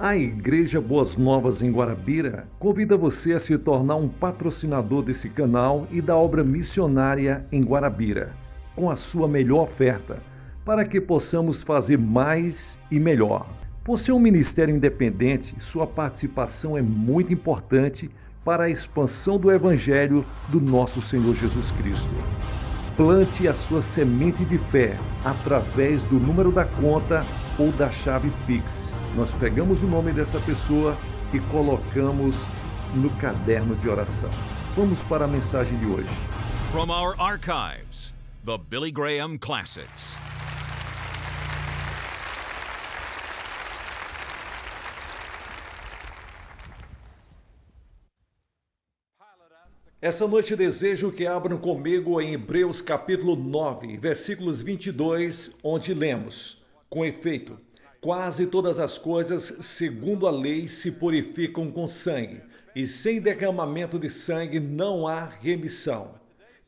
A Igreja Boas Novas em Guarabira convida você a se tornar um patrocinador desse canal e da obra missionária em Guarabira, com a sua melhor oferta, para que possamos fazer mais e melhor. Por ser um ministério independente, sua participação é muito importante para a expansão do Evangelho do nosso Senhor Jesus Cristo. Plante a sua semente de fé através do número da conta ou da chave Pix. Nós pegamos o nome dessa pessoa e colocamos no caderno de oração. Vamos para a mensagem de hoje. From our archives, the Billy Graham Classics. Essa noite desejo que abram comigo em Hebreus capítulo 9, versículos 22, onde lemos: com efeito, quase todas as coisas, segundo a lei, se purificam com sangue, e sem derramamento de sangue não há remissão.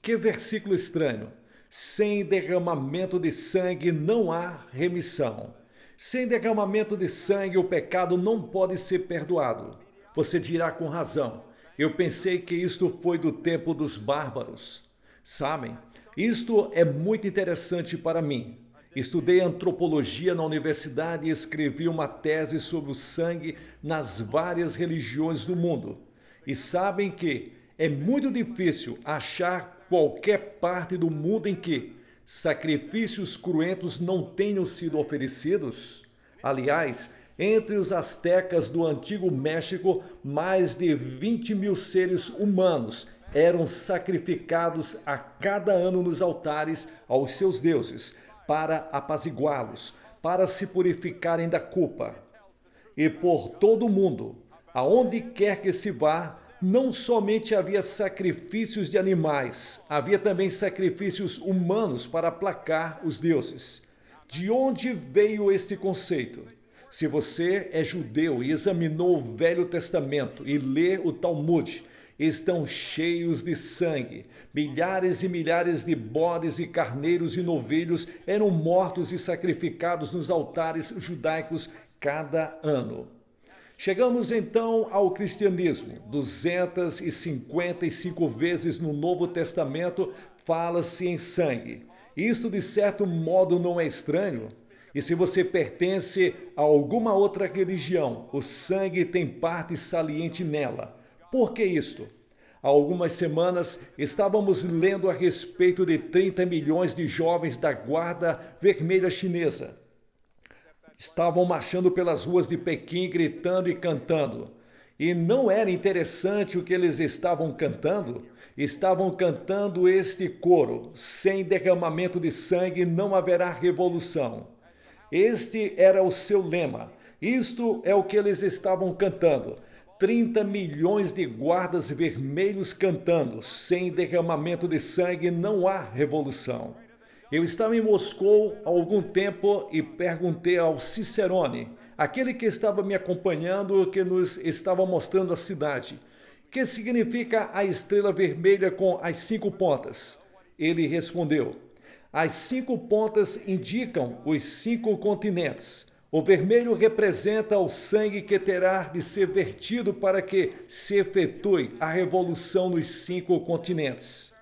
Que versículo estranho! Sem derramamento de sangue não há remissão. Sem derramamento de sangue o pecado não pode ser perdoado. Você dirá com razão: eu pensei que isto foi do tempo dos bárbaros. Sabem, isto é muito interessante para mim. Estudei antropologia na universidade e escrevi uma tese sobre o sangue nas várias religiões do mundo. E sabem que é muito difícil achar qualquer parte do mundo em que sacrifícios cruentos não tenham sido oferecidos. Aliás, entre os astecas do Antigo México, mais de 20 mil seres humanos eram sacrificados a cada ano nos altares aos seus deuses, para apaziguá-los, para se purificarem da culpa. E por todo o mundo, aonde quer que se vá, não somente havia sacrifícios de animais, havia também sacrifícios humanos para aplacar os deuses. De onde veio este conceito? Se você é judeu e examinou o Velho Testamento e lê o Talmud, estão cheios de sangue. Milhares e milhares de bodes e carneiros e novilhos eram mortos e sacrificados nos altares judaicos cada ano. Chegamos então ao cristianismo. 255 vezes no Novo Testamento fala-se em sangue. Isto, de certo modo, não é estranho. E se você pertence a alguma outra religião, o sangue tem parte saliente nela. Por que isto? Há algumas semanas estávamos lendo a respeito de 30 milhões de jovens da Guarda Vermelha Chinesa. Estavam marchando pelas ruas de Pequim, gritando e cantando. E não era interessante o que eles estavam cantando? Estavam cantando este coro: sem derramamento de sangue não haverá revolução. Este era o seu lema. Isto é o que eles estavam cantando. 30 milhões de guardas vermelhos cantando: sem derramamento de sangue não há revolução. Eu estava em Moscou há algum tempo e perguntei ao Cicerone, aquele que estava me acompanhando, que nos estava mostrando a cidade, o que significa a estrela vermelha com as 5 pontas. Ele respondeu: as 5 pontas indicam os 5 continentes. O vermelho representa o sangue que terá de ser vertido para que se efetue a revolução nos 5 continentes.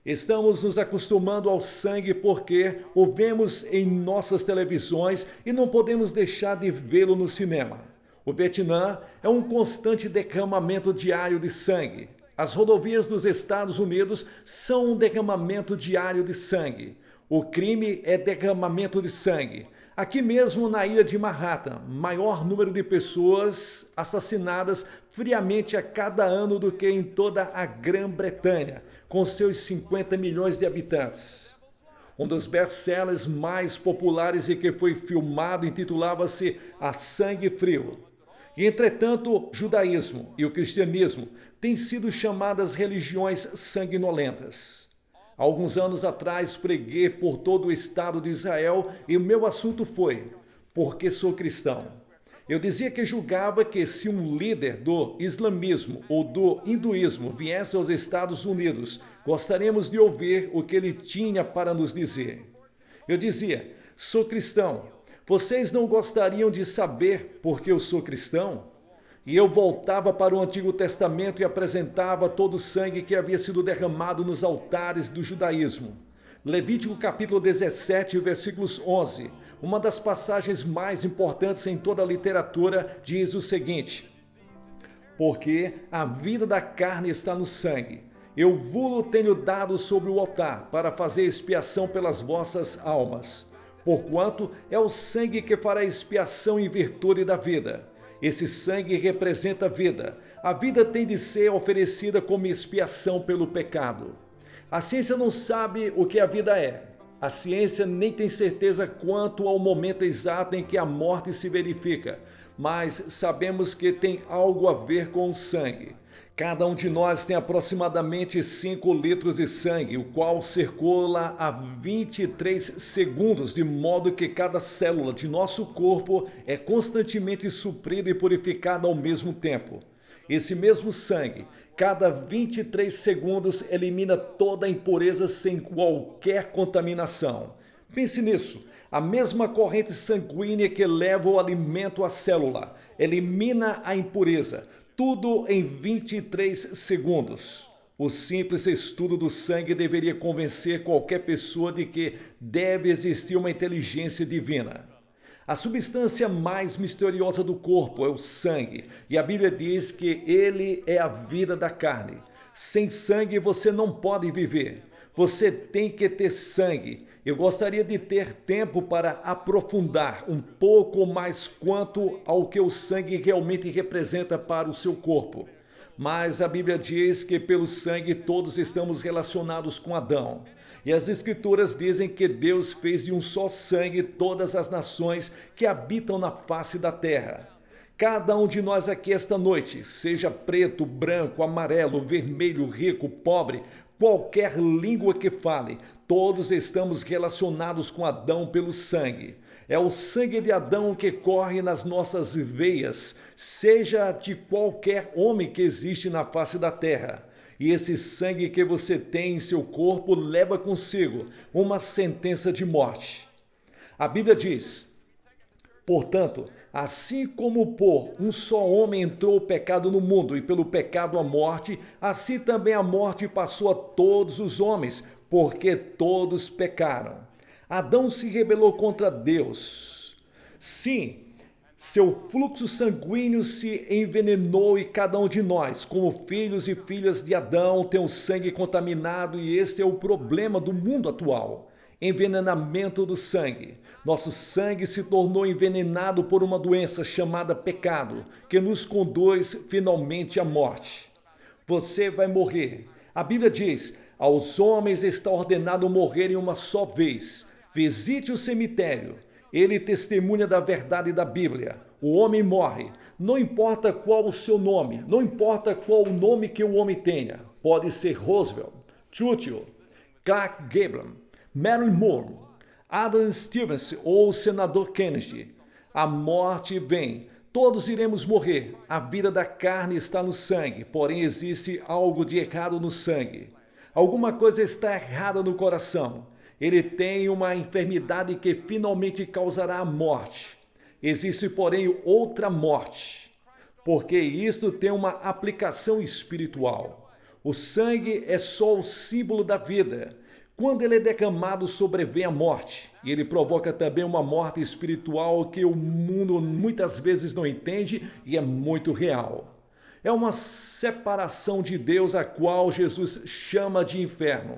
Estamos nos acostumando ao sangue porque o vemos em nossas televisões e não podemos deixar de vê-lo no cinema. O Vietnã é um constante derramamento diário de sangue. As rodovias dos Estados Unidos são um derramamento diário de sangue. O crime é derramamento de sangue. Aqui mesmo na ilha de Manhattan, maior número de pessoas assassinadas friamente a cada ano do que em toda a Grã-Bretanha, com seus 50 milhões de habitantes. Um dos best-sellers mais populares e que foi filmado intitulava-se A Sangue Frio. E, entretanto, o judaísmo e o cristianismo têm sido chamadas religiões sanguinolentas. Há alguns anos atrás preguei por todo o estado de Israel e o meu assunto foi: porque sou cristão. Eu dizia que julgava que se um líder do islamismo ou do hinduísmo viesse aos Estados Unidos, gostaríamos de ouvir o que ele tinha para nos dizer. Eu dizia: sou cristão. Vocês não gostariam de saber por que eu sou cristão? E eu voltava para o Antigo Testamento e apresentava todo o sangue que havia sido derramado nos altares do judaísmo. Levítico capítulo 17, versículos 11, uma das passagens mais importantes em toda a literatura, diz o seguinte: porque a vida da carne está no sangue. Eu vos tenho dado sobre o altar, para fazer expiação pelas vossas almas. Porquanto é o sangue que fará expiação em virtude da vida. Esse sangue representa a vida. A vida tem de ser oferecida como expiação pelo pecado. A ciência não sabe o que a vida é. A ciência nem tem certeza quanto ao momento exato em que a morte se verifica, mas sabemos que tem algo a ver com o sangue. Cada um de nós tem aproximadamente 5 litros de sangue, o qual circula a 23 segundos, de modo que cada célula de nosso corpo é constantemente suprida e purificada ao mesmo tempo. Esse mesmo sangue, cada 23 segundos, elimina toda a impureza sem qualquer contaminação. Pense nisso. A mesma corrente sanguínea que leva o alimento à célula elimina a impureza. Tudo em 23 segundos. O simples estudo do sangue deveria convencer qualquer pessoa de que deve existir uma inteligência divina. A substância mais misteriosa do corpo é o sangue, e a Bíblia diz que ele é a vida da carne. Sem sangue você não pode viver. Você tem que ter sangue. Eu gostaria de ter tempo para aprofundar um pouco mais quanto ao que o sangue realmente representa para o seu corpo. Mas a Bíblia diz que pelo sangue todos estamos relacionados com Adão. E as Escrituras dizem que Deus fez de um só sangue todas as nações que habitam na face da terra. Cada um de nós aqui esta noite, seja preto, branco, amarelo, vermelho, rico, pobre, qualquer língua que fale, todos estamos relacionados com Adão pelo sangue. É o sangue de Adão que corre nas nossas veias, seja de qualquer homem que existe na face da terra. E esse sangue que você tem em seu corpo leva consigo uma sentença de morte. A Bíblia diz: portanto, assim como por um só homem entrou o pecado no mundo, e pelo pecado a morte, assim também a morte passou a todos os homens, porque todos pecaram. Adão se rebelou contra Deus. Sim, seu fluxo sanguíneo se envenenou e cada um de nós, como filhos e filhas de Adão, tem o sangue contaminado, e este é o problema do mundo atual. Envenenamento do sangue. Nosso sangue se tornou envenenado por uma doença chamada pecado, que nos conduz finalmente à morte. Você vai morrer. A Bíblia diz: aos homens está ordenado morrerem uma só vez. Visite o cemitério. Ele testemunha da verdade da Bíblia. O homem morre. Não importa qual o seu nome, não importa qual o nome que o homem tenha. Pode ser Roosevelt, Churchill, Clark Gable, Marilyn Monroe, Adam Stevens ou o senador Kennedy. A morte vem. Todos iremos morrer. A vida da carne está no sangue, porém existe algo de errado no sangue. Alguma coisa está errada no coração. Ele tem uma enfermidade que finalmente causará a morte. Existe, porém, outra morte, porque isto tem uma aplicação espiritual. O sangue é só o símbolo da vida. Quando ele é derramado, sobrevém a morte, e ele provoca também uma morte espiritual que o mundo muitas vezes não entende e é muito real. É uma separação de Deus, a qual Jesus chama de inferno.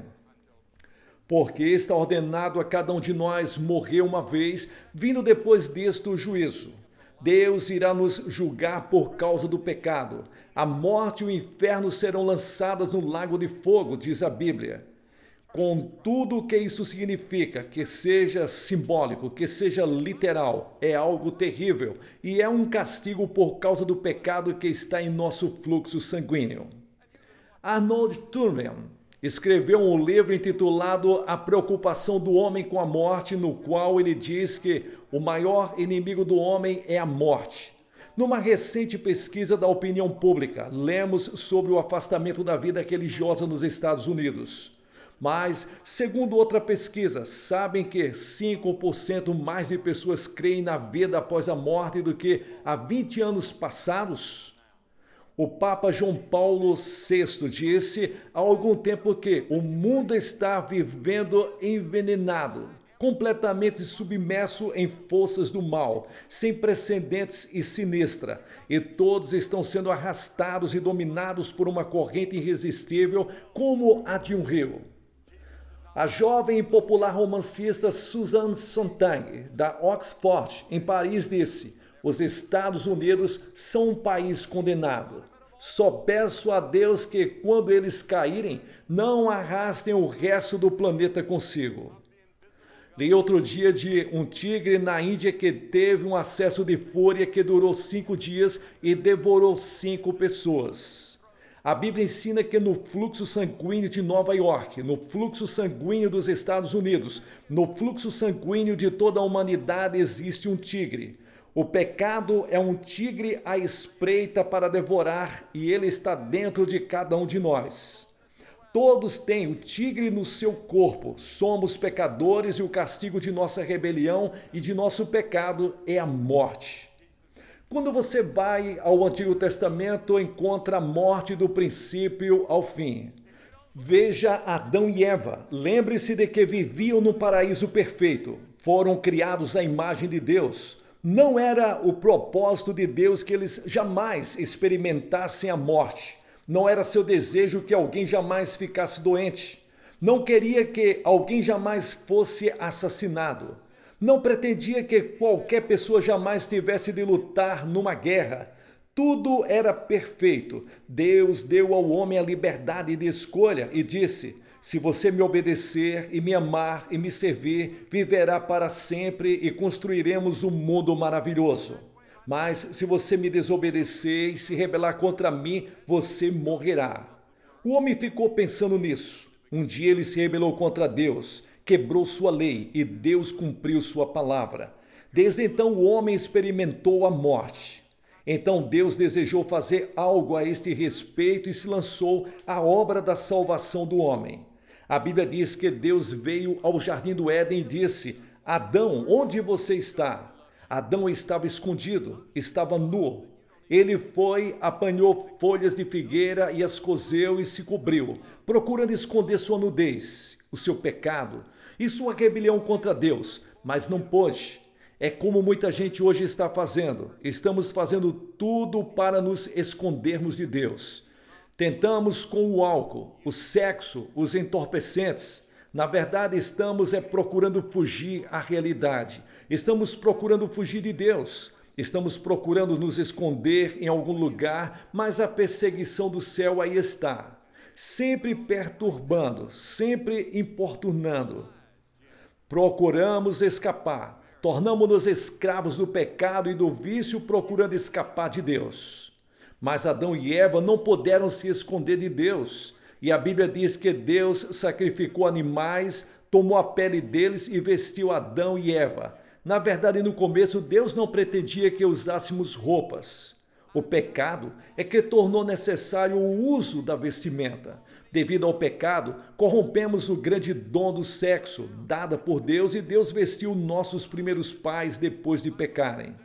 Porque está ordenado a cada um de nós morrer uma vez, vindo depois deste o juízo. Deus irá nos julgar por causa do pecado. A morte e o inferno serão lançadas no lago de fogo, diz a Bíblia. Com tudo o que isso significa, que seja simbólico, que seja literal, é algo terrível e é um castigo por causa do pecado que está em nosso fluxo sanguíneo. Arnold Toynbee escreveu um livro intitulado A Preocupação do Homem com a Morte, no qual ele diz que o maior inimigo do homem é a morte. Numa recente pesquisa da opinião pública, lemos sobre o afastamento da vida religiosa nos Estados Unidos. Mas, segundo outra pesquisa, sabem que 5% mais de pessoas creem na vida após a morte do que há 20 anos passados? O Papa João Paulo VI disse há algum tempo que o mundo está vivendo envenenado, completamente submerso em forças do mal, sem precedentes e sinistra, e todos estão sendo arrastados e dominados por uma corrente irresistível como a de um rio. A jovem e popular romancista Susan Sontag, da Oxford, em Paris, disse: os Estados Unidos são um país condenado. Só peço a Deus que, quando eles caírem, não arrastem o resto do planeta consigo. Li outro dia de um tigre na Índia que teve um acesso de fúria que durou 5 dias e devorou 5 pessoas. A Bíblia ensina que no fluxo sanguíneo de Nova York, no fluxo sanguíneo dos Estados Unidos, no fluxo sanguíneo de toda a humanidade existe um tigre. O pecado é um tigre à espreita para devorar e ele está dentro de cada um de nós. Todos têm o tigre no seu corpo. Somos pecadores e o castigo de nossa rebelião e de nosso pecado é a morte. Quando você vai ao Antigo Testamento, encontra a morte do princípio ao fim. Veja Adão e Eva. Lembre-se de que viviam no paraíso perfeito. Foram criados à imagem de Deus. Não era o propósito de Deus que eles jamais experimentassem a morte. Não era seu desejo que alguém jamais ficasse doente. Não queria que alguém jamais fosse assassinado. Não pretendia que qualquer pessoa jamais tivesse de lutar numa guerra. Tudo era perfeito. Deus deu ao homem a liberdade de escolha e disse: se você me obedecer e me amar e me servir, viverá para sempre e construiremos um mundo maravilhoso. Mas se você me desobedecer e se rebelar contra mim, você morrerá. O homem ficou pensando nisso. Um dia ele se rebelou contra Deus, quebrou sua lei e Deus cumpriu sua palavra. Desde então o homem experimentou a morte. Então Deus desejou fazer algo a este respeito e se lançou à obra da salvação do homem. A Bíblia diz que Deus veio ao jardim do Éden e disse: Adão, onde você está? Adão estava escondido, estava nu. Ele foi, apanhou folhas de figueira e as cozeu e se cobriu, procurando esconder sua nudez, o seu pecado e sua rebelião contra Deus, mas não pôde. É como muita gente hoje está fazendo. Estamos fazendo tudo para nos escondermos de Deus. Tentamos com o álcool, o sexo, os entorpecentes. Na verdade, estamos procurando fugir à realidade. Estamos procurando fugir de Deus. Estamos procurando nos esconder em algum lugar, mas a perseguição do céu aí está. Sempre perturbando, sempre importunando. Procuramos escapar. Tornamo-nos escravos do pecado e do vício, procurando escapar de Deus. Mas Adão e Eva não puderam se esconder de Deus. E a Bíblia diz que Deus sacrificou animais, tomou a pele deles e vestiu Adão e Eva. Na verdade, no começo, Deus não pretendia que usássemos roupas. O pecado é que tornou necessário o uso da vestimenta. Devido ao pecado, corrompemos o grande dom do sexo, dada por Deus, e Deus vestiu nossos primeiros pais depois de pecarem.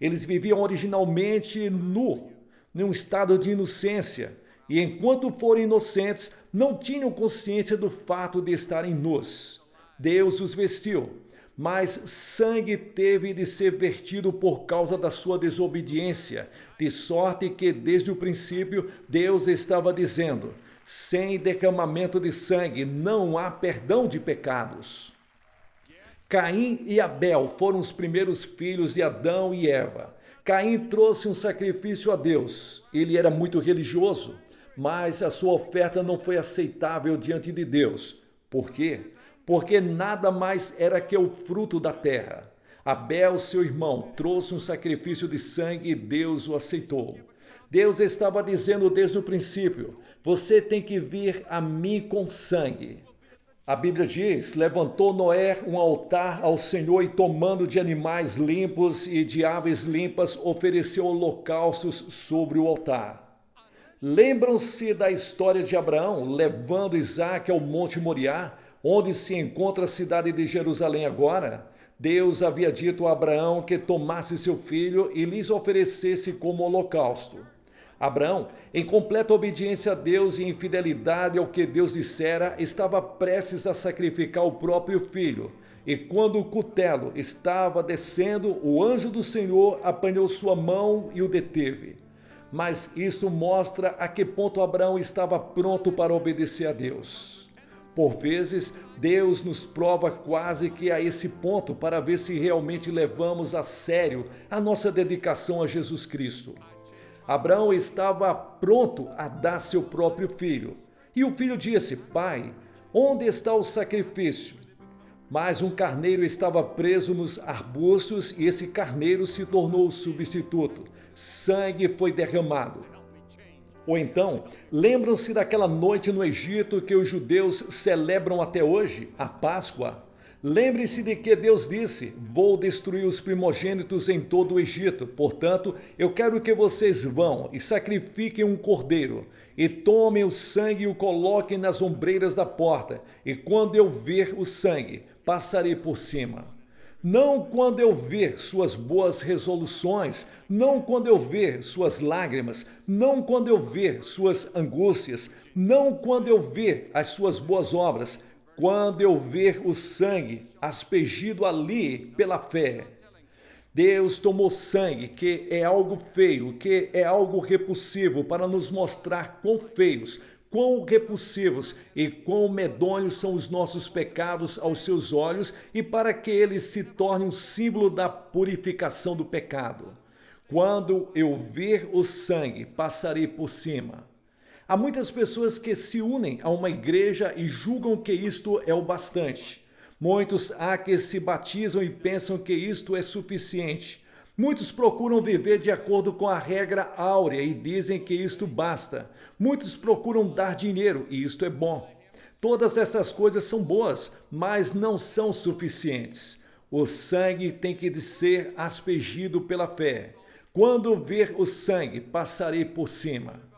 Eles viviam originalmente num estado de inocência, e enquanto foram inocentes, não tinham consciência do fato de estarem nus. Deus os vestiu, mas sangue teve de ser vertido por causa da sua desobediência, de sorte que desde o princípio Deus estava dizendo: sem derramamento de sangue não há perdão de pecados. Caim e Abel foram os primeiros filhos de Adão e Eva. Caim trouxe um sacrifício a Deus. Ele era muito religioso, mas a sua oferta não foi aceitável diante de Deus. Por quê? Porque nada mais era que o fruto da terra. Abel, seu irmão, trouxe um sacrifício de sangue e Deus o aceitou. Deus estava dizendo desde o princípio: você tem que vir a mim com sangue. A Bíblia diz: levantou Noé um altar ao Senhor e, tomando de animais limpos e de aves limpas, ofereceu holocaustos sobre o altar. Lembram-se da história de Abraão levando Isaque ao Monte Moriá, onde se encontra a cidade de Jerusalém agora? Deus havia dito a Abraão que tomasse seu filho e lhes oferecesse como holocausto. Abraão, em completa obediência a Deus e em fidelidade ao que Deus dissera, estava prestes a sacrificar o próprio filho. E quando o cutelo estava descendo, o anjo do Senhor apanhou sua mão e o deteve. Mas isto mostra a que ponto Abraão estava pronto para obedecer a Deus. Por vezes, Deus nos prova quase que a esse ponto para ver se realmente levamos a sério a nossa dedicação a Jesus Cristo. Abraão estava pronto a dar seu próprio filho. E o filho disse: Pai, onde está o sacrifício? Mas um carneiro estava preso nos arbustos e esse carneiro se tornou o substituto. Sangue foi derramado. Ou então, lembram-se daquela noite no Egito que os judeus celebram até hoje, a Páscoa? Lembre-se de que Deus disse: vou destruir os primogênitos em todo o Egito. Portanto, eu quero que vocês vão e sacrifiquem um cordeiro, e tomem o sangue e o coloquem nas ombreiras da porta. E quando eu ver o sangue, passarei por cima. Não quando eu ver suas boas resoluções, não quando eu ver suas lágrimas, não quando eu ver suas angústias, não quando eu ver as suas boas obras, quando eu ver o sangue aspergido ali pela fé. Deus tomou sangue, que é algo feio, que é algo repulsivo, para nos mostrar quão feios, quão repulsivos e quão medonhos são os nossos pecados aos seus olhos e para que eles se tornem um símbolo da purificação do pecado. Quando eu ver o sangue, passarei por cima. Há muitas pessoas que se unem a uma igreja e julgam que isto é o bastante. Muitos há que se batizam e pensam que isto é suficiente. Muitos procuram viver de acordo com a regra áurea e dizem que isto basta. Muitos procuram dar dinheiro e isto é bom. Todas essas coisas são boas, mas não são suficientes. O sangue tem que ser aspergido pela fé. Quando ver o sangue, passarei por cima.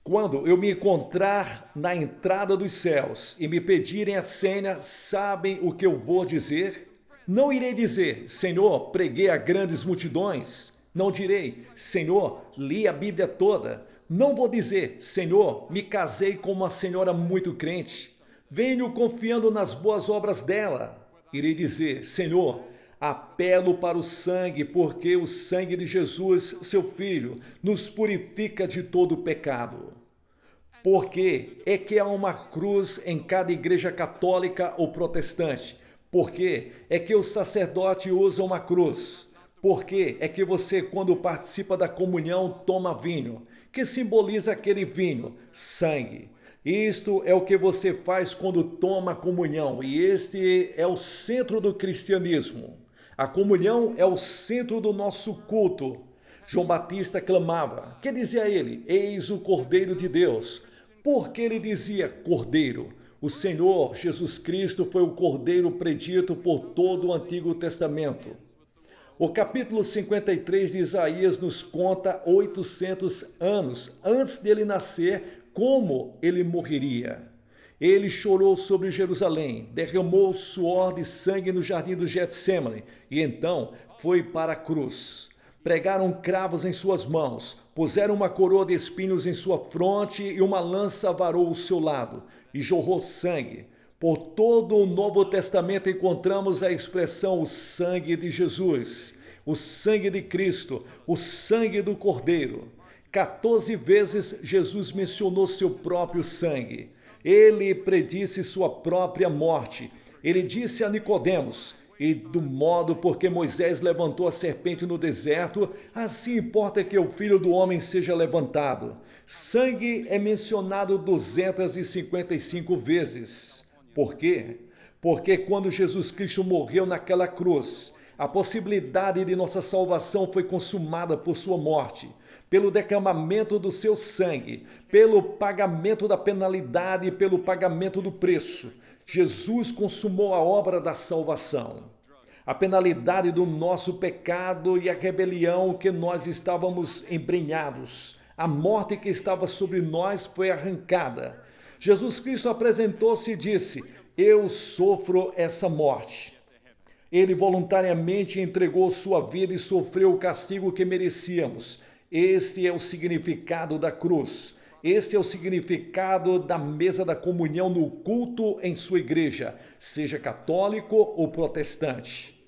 Quando eu me encontrar na entrada dos céus e me pedirem a senha, sabem o que eu vou dizer? Não irei dizer: Senhor, preguei a grandes multidões. Não direi: Senhor, li a Bíblia toda. Não vou dizer: Senhor, me casei com uma senhora muito crente. Venho confiando nas boas obras dela. Irei dizer: Senhor, apelo para o sangue, porque o sangue de Jesus, seu Filho, nos purifica de todo o pecado. Por que é que há uma cruz em cada igreja católica ou protestante? Por que é que o sacerdote usa uma cruz? Por que é que você, quando participa da comunhão, toma vinho? Que simboliza aquele vinho? Sangue. Isto é o que você faz quando toma comunhão, e este é o centro do cristianismo. A comunhão é o centro do nosso culto. João Batista clamava. Que dizia ele? Eis o Cordeiro de Deus. Por que ele dizia Cordeiro? O Senhor Jesus Cristo foi o Cordeiro predito por todo o Antigo Testamento. O capítulo 53 de Isaías nos conta 800 anos antes dele nascer como ele morreria. Ele chorou sobre Jerusalém, derramou suor de sangue no jardim do Getsêmani e então foi para a cruz. Pregaram cravos em suas mãos, puseram uma coroa de espinhos em sua fronte e uma lança varou o seu lado e jorrou sangue. Por todo o Novo Testamento encontramos a expressão o sangue de Jesus, o sangue de Cristo, o sangue do Cordeiro. 14 vezes Jesus mencionou seu próprio sangue. Ele predisse sua própria morte. Ele disse a Nicodemos: e do modo por que Moisés levantou a serpente no deserto, assim importa que o Filho do Homem seja levantado. Sangue é mencionado 255 vezes. Por quê? Porque quando Jesus Cristo morreu naquela cruz, a possibilidade de nossa salvação foi consumada por sua morte, pelo derramamento do seu sangue, pelo pagamento da penalidade e pelo pagamento do preço. Jesus consumou a obra da salvação. A penalidade do nosso pecado e a rebelião que nós estávamos embrenhados. A morte que estava sobre nós foi arrancada. Jesus Cristo apresentou-se e disse: eu sofro essa morte. Ele voluntariamente entregou sua vida e sofreu o castigo que merecíamos. Este é o significado da cruz. Este é o significado da mesa da comunhão no culto em sua igreja, seja católico ou protestante.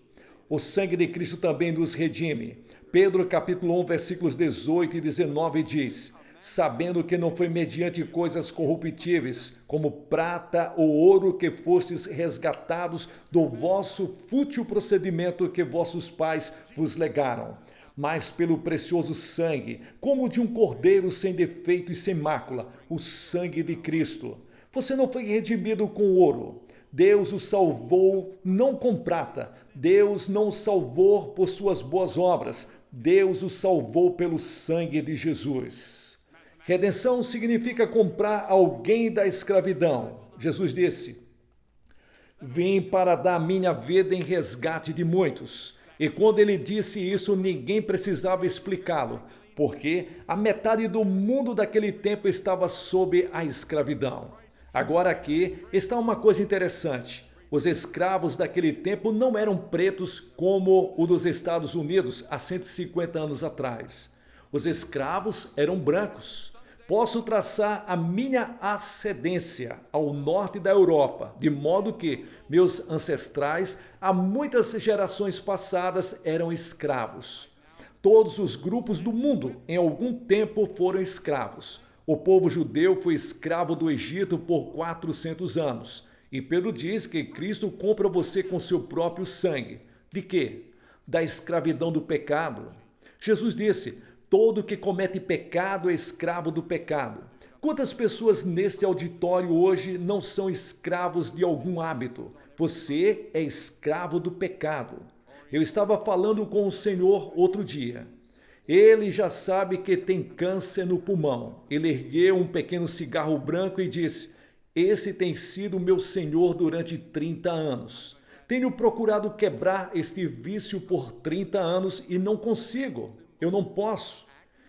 O sangue de Cristo também nos redime. Pedro capítulo 1, versículos 18 e 19 diz: sabendo que não foi mediante coisas corruptíveis, como prata ou ouro, que fostes resgatados do vosso fútil procedimento que vossos pais vos legaram, mas pelo precioso sangue, como de um cordeiro sem defeito e sem mácula, o sangue de Cristo. Você não foi redimido com ouro. Deus o salvou não com prata. Deus não o salvou por suas boas obras. Deus o salvou pelo sangue de Jesus. Redenção significa comprar alguém da escravidão. Jesus disse: vim para dar minha vida em resgate de muitos. E quando ele disse isso, ninguém precisava explicá-lo, porque a metade do mundo daquele tempo estava sob a escravidão. Agora aqui está uma coisa interessante. Os escravos daquele tempo não eram pretos como o dos Estados Unidos há 150 anos atrás. Os escravos eram brancos. Posso traçar a minha ascendência ao norte da Europa, de modo que meus ancestrais, há muitas gerações passadas, eram escravos. Todos os grupos do mundo, em algum tempo, foram escravos. O povo judeu foi escravo do Egito por 400 anos. E Pedro diz que Cristo compra você com seu próprio sangue. De quê? Da escravidão do pecado. Jesus disse: todo que comete pecado é escravo do pecado. Quantas pessoas neste auditório hoje não são escravos de algum hábito? Você é escravo do pecado. Eu estava falando com o Senhor outro dia. Ele já sabe que tem câncer no pulmão. Ele ergueu um pequeno cigarro branco e disse: esse tem sido meu Senhor durante 30 anos. Tenho procurado quebrar este vício por 30 anos e não consigo. Eu não posso.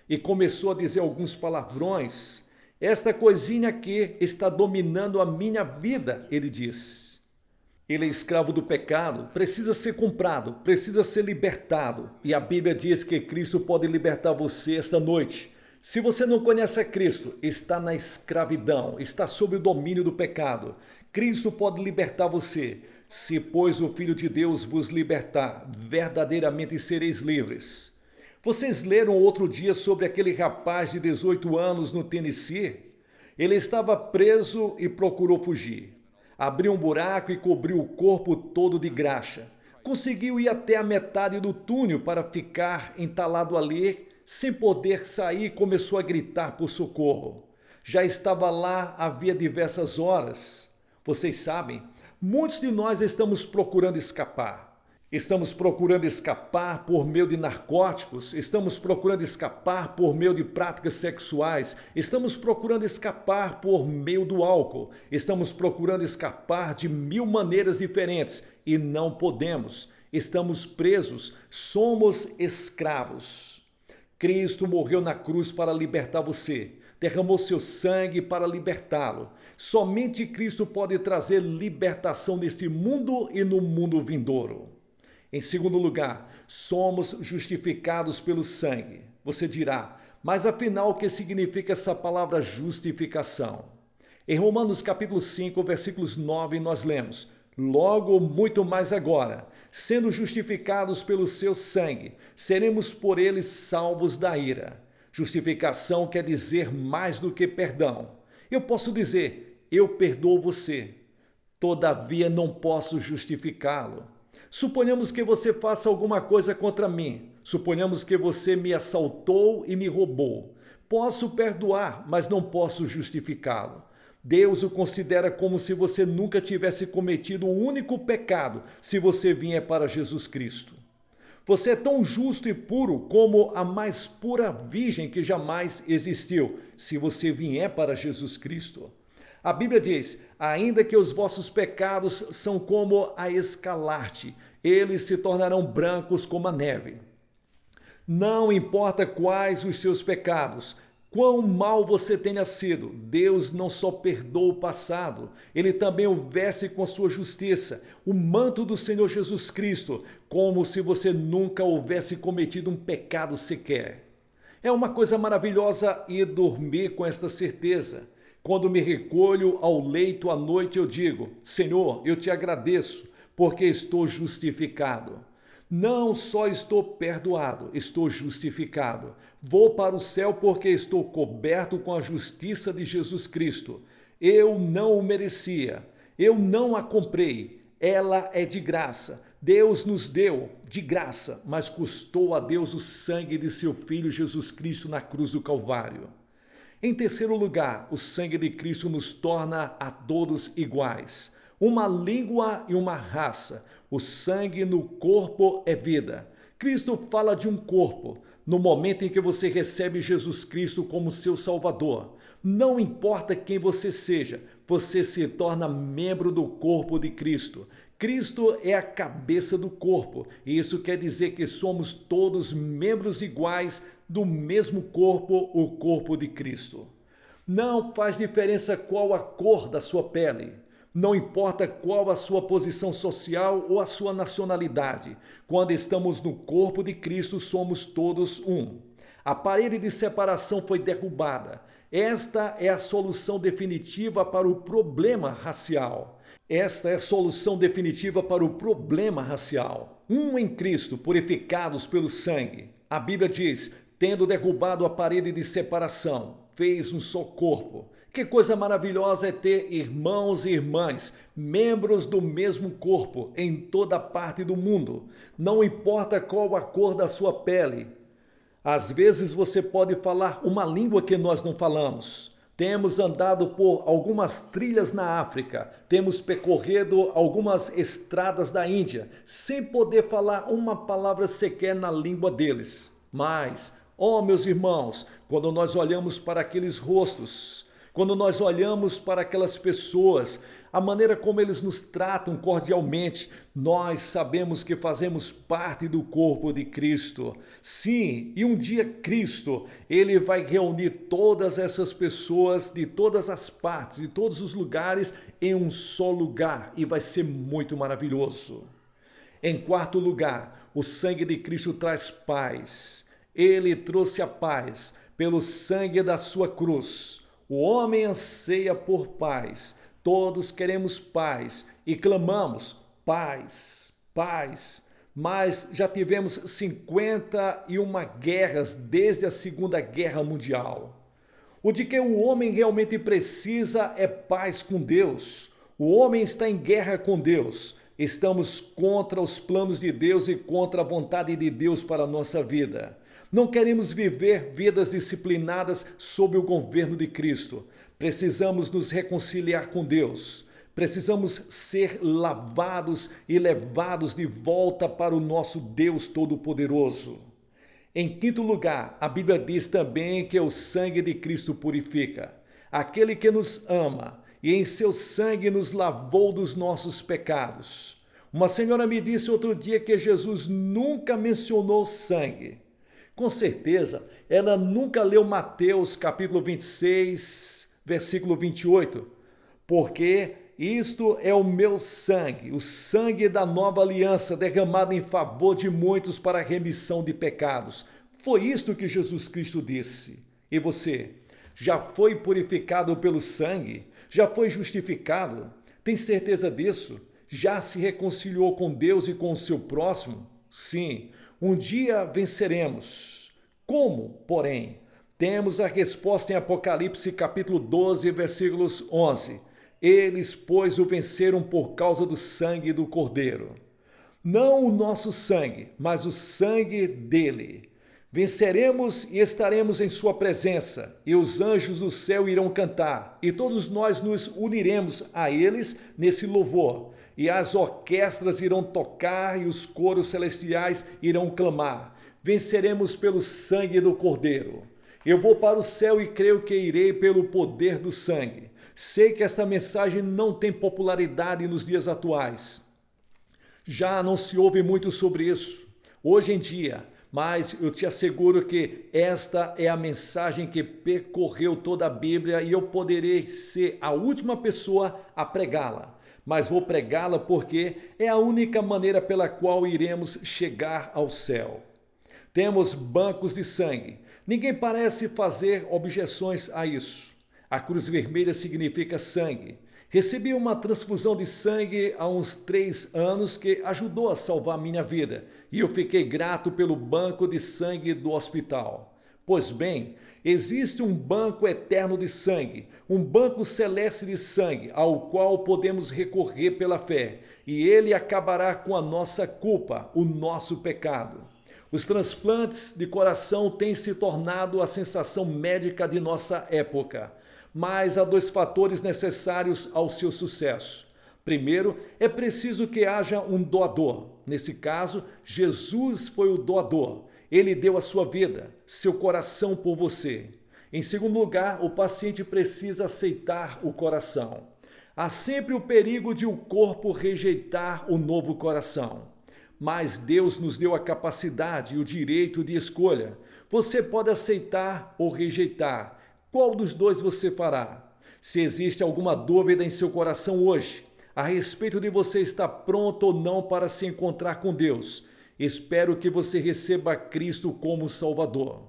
E começou a dizer alguns palavrões. Esta coisinha aqui está dominando a minha vida, ele disse. Ele é escravo do pecado, precisa ser comprado, precisa ser libertado. E a Bíblia diz que Cristo pode libertar você esta noite. Se você não conhece a Cristo, está na escravidão, está sob o domínio do pecado. Cristo pode libertar você. Se, pois, o Filho de Deus vos libertar, verdadeiramente sereis livres. Vocês leram outro dia sobre aquele rapaz de 18 anos no Tennessee? Ele estava preso e procurou fugir. Abriu um buraco e cobriu o corpo todo de graxa. Conseguiu ir até a metade do túnel para ficar entalado ali, sem poder sair, e começou a gritar por socorro. Já estava lá havia diversas horas. Vocês sabem, muitos de nós estamos procurando escapar. Estamos procurando escapar por meio de narcóticos, estamos procurando escapar por meio de práticas sexuais, estamos procurando escapar por meio do álcool, estamos procurando escapar de 1000 maneiras diferentes e não podemos. Estamos presos, somos escravos. Cristo morreu na cruz para libertar você, derramou seu sangue para libertá-lo. Somente Cristo pode trazer libertação neste mundo e no mundo vindouro. Em segundo lugar, somos justificados pelo sangue. Você dirá, mas afinal o que significa essa palavra justificação? Em Romanos capítulo 5, versículos 9, nós lemos: logo, muito mais agora, sendo justificados pelo seu sangue, seremos por ele salvos da ira. Justificação quer dizer mais do que perdão. Eu posso dizer, eu perdoo você, todavia não posso justificá-lo. Suponhamos que você faça alguma coisa contra mim. Suponhamos que você me assaltou e me roubou. Posso perdoar, mas não posso justificá-lo. Deus o considera como se você nunca tivesse cometido um único pecado, se você vier para Jesus Cristo. Você é tão justo e puro como a mais pura virgem que jamais existiu, se você vier para Jesus Cristo. A Bíblia diz, ainda que os vossos pecados são como a escarlate, eles se tornarão brancos como a neve. Não importa quais os seus pecados, Quão mal você tenha sido, Deus não só perdoa o passado, Ele também o veste com a sua justiça, o manto do Senhor Jesus Cristo, como se você nunca houvesse cometido um pecado sequer. É uma coisa maravilhosa ir dormir com esta certeza. Quando me recolho ao leito à noite, eu digo: Senhor, eu te agradeço, porque estou justificado. Não só estou perdoado, estou justificado. Vou para o céu porque estou coberto com a justiça de Jesus Cristo. Eu não o merecia, eu não a comprei, ela é de graça. Deus nos deu de graça, mas custou a Deus o sangue de seu Filho Jesus Cristo na cruz do Calvário. Em terceiro lugar, o sangue de Cristo nos torna a todos iguais. Uma língua e uma raça. O sangue no corpo é vida. Cristo fala de um corpo. No momento em que você recebe Jesus Cristo como seu Salvador, não importa quem você seja, você se torna membro do corpo de Cristo. Cristo é a cabeça do corpo, e isso quer dizer que somos todos membros iguais do mesmo corpo, o corpo de Cristo. Não faz diferença qual a cor da sua pele. Não importa qual a sua posição social ou a sua nacionalidade. Quando estamos no corpo de Cristo, somos todos um. A parede de separação foi derrubada. Esta é a solução definitiva para o problema racial. Esta é a solução definitiva para o problema racial. Um em Cristo, purificados pelo sangue. A Bíblia diz: tendo derrubado a parede de separação, fez um só corpo. Que coisa maravilhosa é ter irmãos e irmãs, membros do mesmo corpo, em toda parte do mundo. Não importa qual a cor da sua pele. Às vezes você pode falar uma língua que nós não falamos. Temos andado por algumas trilhas na África, temos percorrido algumas estradas da Índia, sem poder falar uma palavra sequer na língua deles. Mas, meus irmãos, quando nós olhamos para aqueles rostos, quando nós olhamos para aquelas pessoas, a maneira como eles nos tratam cordialmente, nós sabemos que fazemos parte do corpo de Cristo. Sim, e um dia Cristo, Ele vai reunir todas essas pessoas de todas as partes, de todos os lugares, em um só lugar, e vai ser muito maravilhoso. Em quarto lugar, o sangue de Cristo traz paz. Ele trouxe a paz pelo sangue da sua cruz. O homem anseia por paz. Todos queremos paz e clamamos paz, paz. Mas já tivemos 51 guerras desde a Segunda Guerra Mundial. O de que o homem realmente precisa é paz com Deus. O homem está em guerra com Deus. Estamos contra os planos de Deus e contra a vontade de Deus para a nossa vida. Não queremos viver vidas disciplinadas sob o governo de Cristo. Precisamos nos reconciliar com Deus. Precisamos ser lavados e levados de volta para o nosso Deus Todo-Poderoso. Em quinto lugar, a Bíblia diz também que o sangue de Cristo purifica. Aquele que nos ama e em seu sangue nos lavou dos nossos pecados. Uma senhora me disse outro dia que Jesus nunca mencionou sangue. Com certeza, ela nunca leu Mateus capítulo 26, versículo 28, porque isto é o meu sangue, o sangue da nova aliança derramado em favor de muitos para a remissão de pecados. Foi isto que Jesus Cristo disse. E você, já foi purificado pelo sangue? Já foi justificado? Tem certeza disso? Já se reconciliou com Deus e com o seu próximo? Sim, um dia venceremos. Como, porém? Temos a resposta em Apocalipse capítulo 12, versículos 11. Eles, pois, o venceram por causa do sangue do Cordeiro. Não o nosso sangue, mas o sangue dele. Venceremos e estaremos em sua presença, e os anjos do céu irão cantar, e todos nós nos uniremos a eles nesse louvor, e as orquestras irão tocar, e os coros celestiais irão clamar. Venceremos pelo sangue do Cordeiro. Eu vou para o céu e creio que irei pelo poder do sangue. Sei que esta mensagem não tem popularidade nos dias atuais. Já não se ouve muito sobre isso. Hoje em dia, mas eu te asseguro que esta é a mensagem que percorreu toda a Bíblia e eu poderei ser a última pessoa a pregá-la. Mas vou pregá-la porque é a única maneira pela qual iremos chegar ao céu. Temos bancos de sangue. Ninguém parece fazer objeções a isso. A cruz vermelha significa sangue. Recebi uma transfusão de sangue há uns 3 anos que ajudou a salvar minha vida e eu fiquei grato pelo banco de sangue do hospital. Pois bem, existe um banco eterno de sangue, um banco celeste de sangue ao qual podemos recorrer pela fé e ele acabará com a nossa culpa, o nosso pecado. Os transplantes de coração têm se tornado a sensação médica de nossa época. Mas há 2 fatores necessários ao seu sucesso. Primeiro, é preciso que haja um doador. Nesse caso, Jesus foi o doador. Ele deu a sua vida, seu coração por você. Em segundo lugar, o paciente precisa aceitar o coração. Há sempre o perigo de o corpo rejeitar o novo coração. Mas Deus nos deu a capacidade e o direito de escolha. Você pode aceitar ou rejeitar. Qual dos 2 você fará? Se existe alguma dúvida em seu coração hoje, a respeito de você estar pronto ou não para se encontrar com Deus, espero que você receba Cristo como Salvador.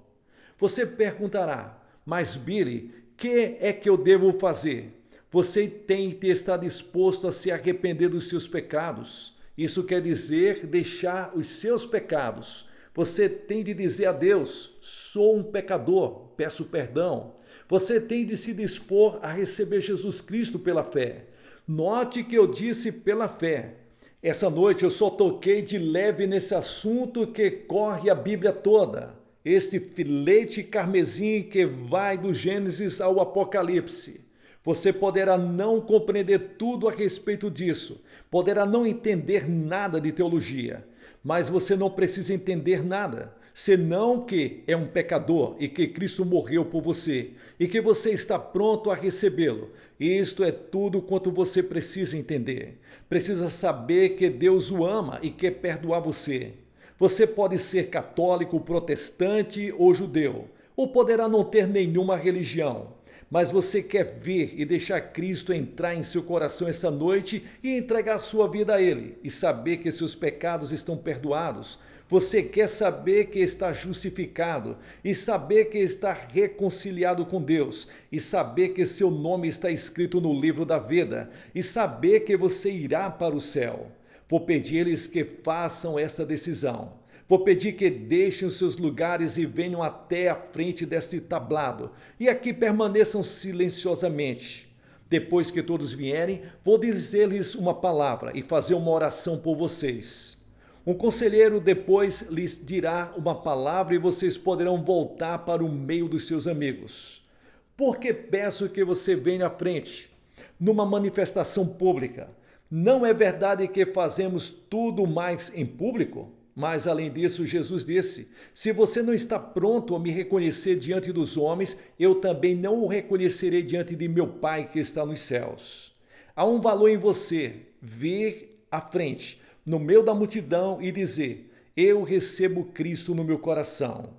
Você perguntará, mas Billy, que é que eu devo fazer? Você tem que estar disposto a se arrepender dos seus pecados. Isso quer dizer deixar os seus pecados. Você tem de dizer a Deus, sou um pecador, peço perdão. Você tem de se dispor a receber Jesus Cristo pela fé. Note que eu disse pela fé. Essa noite eu só toquei de leve nesse assunto que corre a Bíblia toda. Este filete carmesim que vai do Gênesis ao Apocalipse. Você poderá não compreender tudo a respeito disso. Poderá não entender nada de teologia. Mas você não precisa entender nada, senão que é um pecador e que Cristo morreu por você e que você está pronto a recebê-lo. Isto é tudo quanto você precisa entender. Precisa saber que Deus o ama e quer perdoar você. Você pode ser católico, protestante ou judeu, ou poderá não ter nenhuma religião. Mas você quer vir e deixar Cristo entrar em seu coração essa noite e entregar sua vida a Ele e saber que seus pecados estão perdoados. Você quer saber que está justificado e saber que está reconciliado com Deus e saber que seu nome está escrito no livro da vida e saber que você irá para o céu. Vou pedir-lhes que façam essa decisão. Vou pedir que deixem os seus lugares e venham até a frente deste tablado, e aqui permaneçam silenciosamente. Depois que todos vierem, vou dizer-lhes uma palavra e fazer uma oração por vocês. Um conselheiro depois lhes dirá uma palavra e vocês poderão voltar para o meio dos seus amigos. Por que peço que você venha à frente, numa manifestação pública? Não é verdade que fazemos tudo mais em público? Mas, além disso, Jesus disse, se você não está pronto a me reconhecer diante dos homens, eu também não o reconhecerei diante de meu Pai que está nos céus. Há um valor em você vir à frente, no meio da multidão e dizer, eu recebo Cristo no meu coração.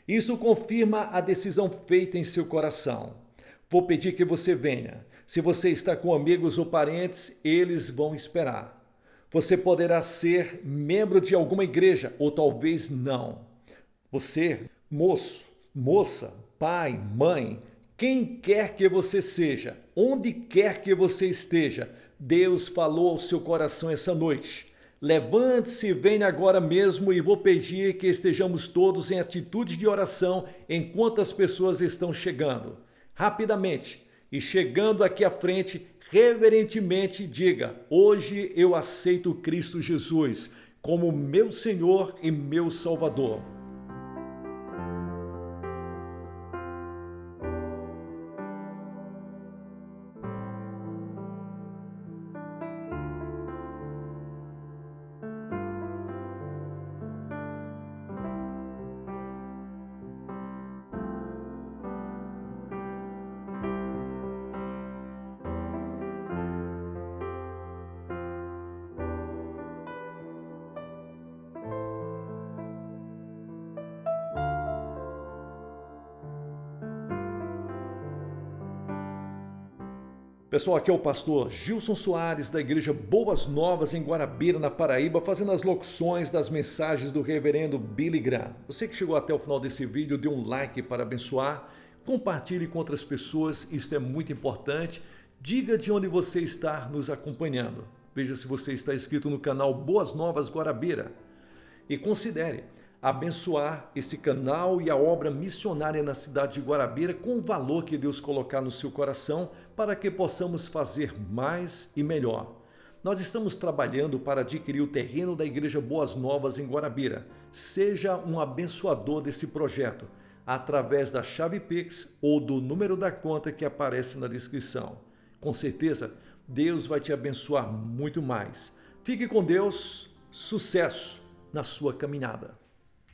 Isso confirma a decisão feita em seu coração. Vou pedir que você venha. Se você está com amigos ou parentes, eles vão esperar. Você poderá ser membro de alguma igreja ou talvez não. Você, moço, moça, pai, mãe, quem quer que você seja, onde quer que você esteja, Deus falou ao seu coração essa noite. Levante-se e venha agora mesmo e vou pedir que estejamos todos em atitude de oração enquanto as pessoas estão chegando. Rapidamente, e chegando aqui à frente, reverentemente diga, hoje eu aceito Cristo Jesus como meu Senhor e meu Salvador. Pessoal, aqui é o pastor Gilson Soares, da Igreja Boas Novas, em Guarabira, na Paraíba, fazendo as locuções das mensagens do reverendo Billy Graham. Você que chegou até o final desse vídeo, dê um like para abençoar, compartilhe com outras pessoas, isso é muito importante. Diga de onde você está nos acompanhando. Veja se você está inscrito no canal Boas Novas Guarabira. E considere abençoar esse canal e a obra missionária na cidade de Guarabira com o valor que Deus colocar no seu coração para que possamos fazer mais e melhor. Nós estamos trabalhando para adquirir o terreno da Igreja Boas Novas em Guarabira. Seja um abençoador desse projeto através da chave Pix ou do número da conta que aparece na descrição. Com certeza, Deus vai te abençoar muito mais. Fique com Deus, sucesso na sua caminhada.